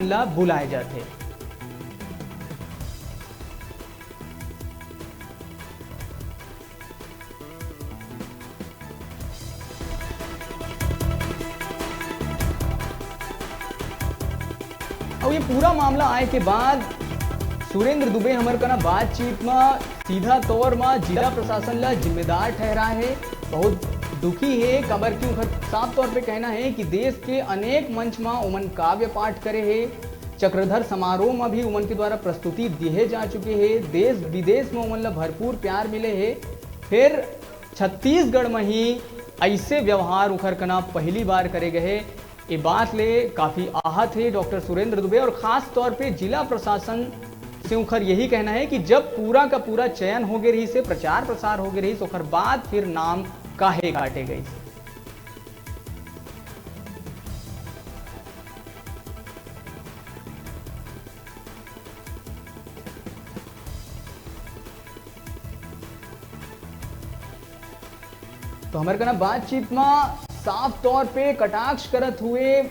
ला बुलाए जाते। और ये पूरा मामला आए के बाद सुरेंद्र दुबे हमारे कना बातचीत में सीधा तौर में जिला प्रशासन ला जिम्मेदार ठहरा है। बहुत दुखी है खबर क्यों साफ तौर पे कहना है कि देश के अनेक मंच में उमन काव्य पाठ करे है। चक्रधर समारोह में भी उमन के द्वारा प्रस्तुति दिए जा चुके हैं। देश विदेश में उमन ला भरपूर प्यार मिले है। फिर छत्तीसगढ़ में ही ऐसे व्यवहार उखर कना पहली बार करे गए। ये बात ले काफी आहत है डॉक्टर सुरेंद्र दुबे और खास तौर पे जिला प्रशासन से उखर यही कहना है कि जब पूरा का पूरा चयन हो गए रही से प्रचार प्रसार हो गए रही तो उखर बाद फिर नाम काहे काटे गई। तो हमारे कना बातचीत में साफ तौर पे कटाक्ष करत हुए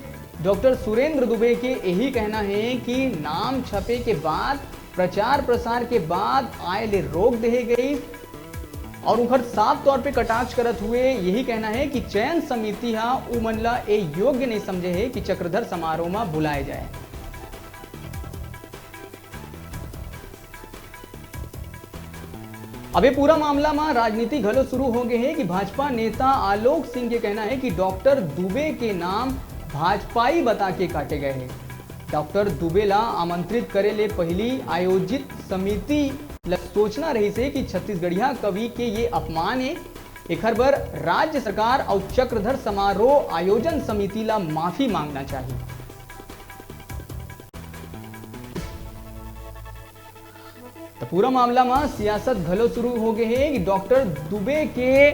डॉक्टर सुरेंद्र दुबे के यही कहना है कि नाम छपे के बाद प्रचार प्रसार के बाद आए ले रोक दे गई और उखर साफ तौर पे कटाक्ष करत हुए यही कहना है कि चयन समिति हा उमनला ए योग्य नहीं समझे है कि चक्रधर समारोह में बुलाए जाए। अब ये पूरा मामला में राजनीति घलो शुरू हो गए हैं कि भाजपा नेता आलोक सिंह के कहना है कि डॉक्टर दुबे के नाम भाजपाई बता के काटे गए हैं। डॉक्टर दुबे ला आमंत्रित करे ले पहली आयोजित समिति सोचना रही से कि छत्तीसगढ़िया कवि के ये अपमान है। एक बार राज्य सरकार और चक्रधर समारोह आयोजन समिति ला माफी मांगना चाहिए। तो पूरा मामला में सियासत घलो शुरू हो गए हैं कि डॉक्टर दुबे के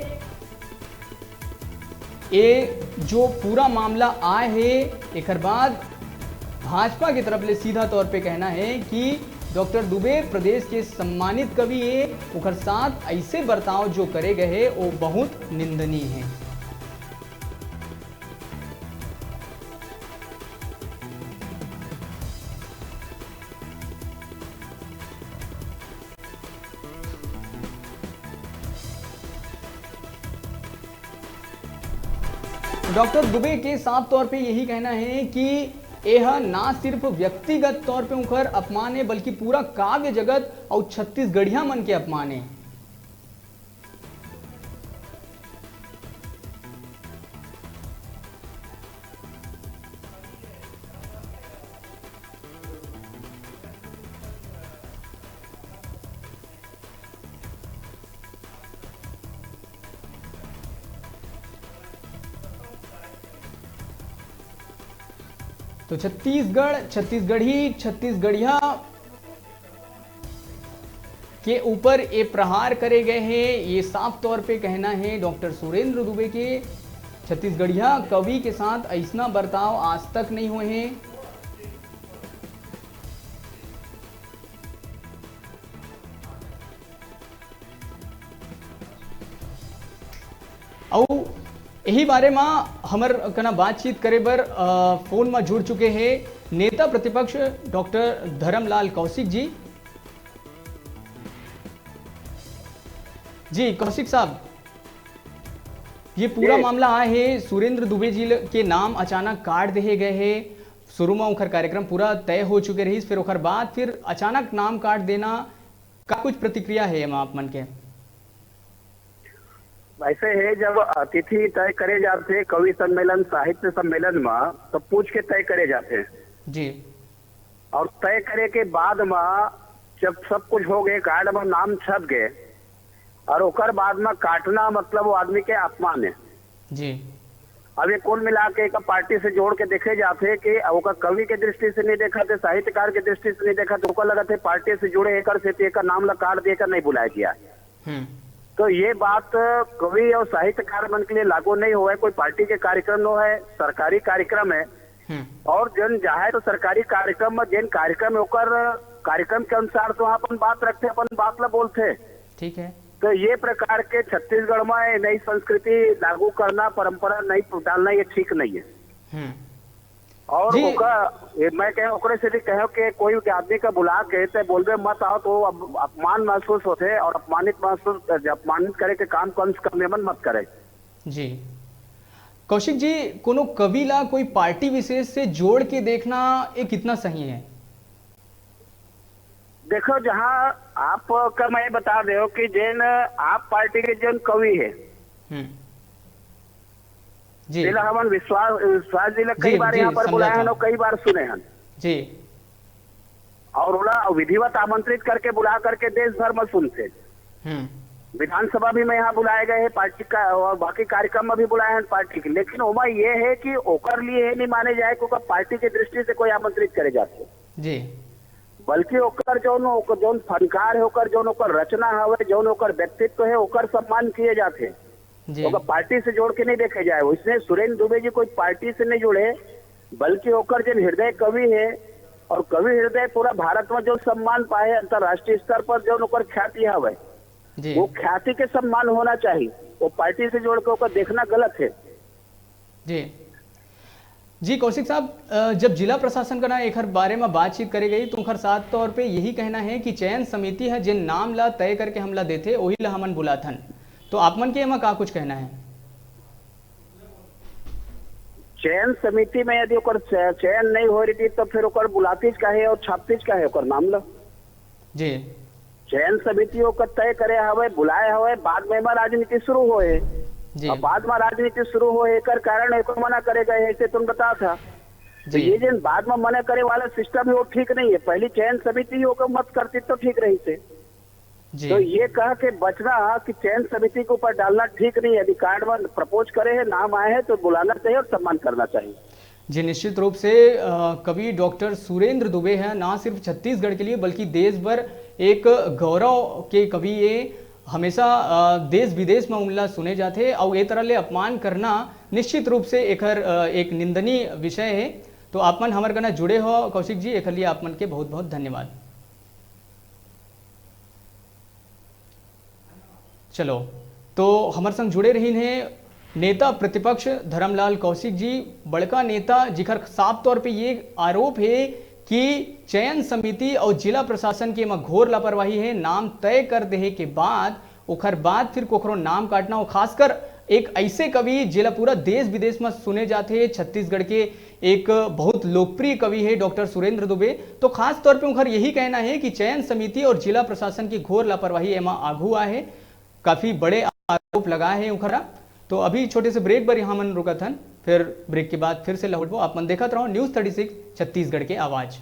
ये जो पूरा मामला आए है एक बाद भाजपा की तरफ ले सीधा तौर पे कहना है कि डॉक्टर दुबे प्रदेश के सम्मानित कवि है। उनके साथ ऐसे बर्ताव जो करे गए वो बहुत निंदनीय है। डॉक्टर दुबे के साफ तौर पे यही कहना है कि यह ना सिर्फ व्यक्तिगत तौर पे उनकर अपमान है बल्कि पूरा काव्य जगत और छत्तीसगढ़िया मन के अपमान है। तो छत्तीसगढ़िया के ऊपर ये प्रहार करे गए हैं। ये साफ तौर पे कहना है डॉक्टर सुरेंद्र दुबे के। छत्तीसगढ़िया कवि के साथ ऐसा बर्ताव आज तक नहीं हुए हैं। और यही बारे में हमर कना बातचीत करे बर फोन में जुड़ चुके हैं नेता प्रतिपक्ष डॉक्टर धर्मलाल कौशिक जी। जी कौशिक साहब, ये पूरा मामला आया है सुरेंद्र दुबे जी के नाम अचानक काट दिए गए हैं। शुरू में उखर कार्यक्रम पूरा तय हो चुके रही, फिर उखर बाद फिर अचानक नाम काट देना का कुछ प्रतिक्रिया है आप मन के? ऐसे है जब अतिथि तय करे जाते हैं कवि सम्मेलन साहित्य सम्मेलन में तो पूछ के तय करे जाते हैं जी। और तय करे के बाद में जब सब कुछ हो गए कार्ड में नाम छप गए और ओकर बाद में काटना मतलब वो आदमी के अपमान है जी। अब ये कुल मिला के एक पार्टी से जोड़ के देखे जाते कि ओकर कवि के दृष्टि से नहीं देखा थे, साहित्यकार के दृष्टि से नहीं देखा तो ओकर लगा थे पार्टी से जुड़े एक से एक नाम ला कार्ड देकर नहीं बुलाया गया। तो ये बात कवि और साहित्यकार मन के लिए लागू नहीं हुआ है। कोई पार्टी के कार्यक्रम न है, सरकारी कार्यक्रम है और जन जाए तो सरकारी कार्यक्रम में जिन कार्यक्रम होकर कार्यक्रम के अनुसार तो अपन बात रखते अपन बात ला बोलते। ठीक है। तो ये प्रकार के छत्तीसगढ़ में नई संस्कृति लागू करना, परंपरा नहीं डालना ये ठीक नहीं है। और जी मैं कहे ओकरे से भी कहो कि कोई भी आदमी का बुला के ते बोलबे मत आओ तो अपमान महसूस होते और अपमानित करे के काम कम से कम नियमन मत करे। जी कौशिक जी, कोनो कवि ला कोई पार्टी विशेष से जोड़ के देखना ये कितना सही है? देखो जहाँ आप का मैं बता दे कि जैन आप पार्टी के जैन कवि है जी जिला हमन विश्वास जिला कई जी, बार जी, यहाँ पर समझा बुलाए था। हैं और कई बार सुने हैं जी और उला विधिवत आमंत्रित करके बुला करके देश भर में सुनते। विधानसभा भी में यहाँ बुलाए गए हैं पार्टी का और बाकी कार्यक्रम में भी बुलाए हैं पार्टी के, लेकिन उमा ये है कि ओकर लिए ये नहीं माने जाए कि पार्टी की दृष्टि से कोई आमंत्रित करे जाते जी बल्कि ओकर जौन फनकार है ओकर जौन ओकर रचना है जौन ओकर व्यक्तित्व है ओकर सम्मान किए जाते जी ओकर पार्टी से जोड़ के नहीं देखे जाए। इसलिए सुरेंद्र दुबे जी कोई पार्टी से नहीं जुड़े बल्कि ओकर जो हृदय कवि है और कवि हृदय पूरा भारत में जो सम्मान पाए अंतर्राष्ट्रीय स्तर पर जो ओकर ख्याति है जी वो ख्याति के सम्मान होना चाहिए। वो पार्टी से जोड़ के ओकर देखना गलत है। जी जी कौशिक साहब, जब जिला प्रशासन का ना एक हर बारे में बातचीत करे गई तो उनका साफ तौर पे यही कहना है कि चयन समिति है जिन नाम ला तय करके हमला देते वही ला हमन बुलाथन, तो आप मन के एमा का कुछ कहना है? चयन समिति में यदि ओकर चयन नहीं हो रही थी तो फिर ओकर बुलातीज का है और छापतीज का है ओकर नाम ला। जी चयन समिति ओकर तय करे हवे बुलाए हवे बाद में राजनीति शुरू होए जी और बाद में राजनीति शुरू हो एकर कारण एको मना करे गए ऐसे तुम बता था। तो ये जिन बाद में मना करे वाला सिस्टम है वो ठीक नहीं है। पहली चयन समिति ही ओकर मत करती तो ठीक रही थे। जी तो ये कहा कि बचना कि चयन समिति के ऊपर डालना ठीक नहीं है। यदि कार्ड में प्रपोज करे है नाम आए हैं तो बुलाना चाहिए और सम्मान करना चाहिए। जी निश्चित रूप से कवि डॉक्टर सुरेंद्र दुबे हैं, ना सिर्फ छत्तीसगढ़ के लिए बल्कि देश भर एक गौरव के कवि ये हमेशा देश विदेश में उनला सुने जाते और ये तरह ले अपमान करना निश्चित रूप से एक निंदनीय विषय है। तो आप मन हमारे गना जुड़े हो कौशिक जी, एक लिए आप मन के बहुत बहुत धन्यवाद। चलो तो हमारे संग जुड़े रही हैं नेता प्रतिपक्ष धर्मलाल कौशिक जी, बड़का नेता जिखर साफ तौर पे ये आरोप है कि चयन समिति और जिला प्रशासन की एमा घोर लापरवाही है। नाम तय कर दे के बाद ओखर बाद फिर कोकरो नाम काटना और खासकर एक ऐसे कवि जिला पूरा देश विदेश में सुने जाते हैं, छत्तीसगढ़ के एक बहुत लोकप्रिय कवि है डॉक्टर सुरेंद्र दुबे। तो खास तौर पे उनका यही कहना है कि चयन समिति और जिला प्रशासन की घोर लापरवाही एमा आगू है, काफी बड़े आरोप लगाए हैं उखरा। तो अभी छोटे से ब्रेक पर यहाँ मन रुका था, फिर ब्रेक के बाद फिर से लौटबो। आप मन देखत रहो न्यूज़ 36 छत्तीसगढ़ के आवाज।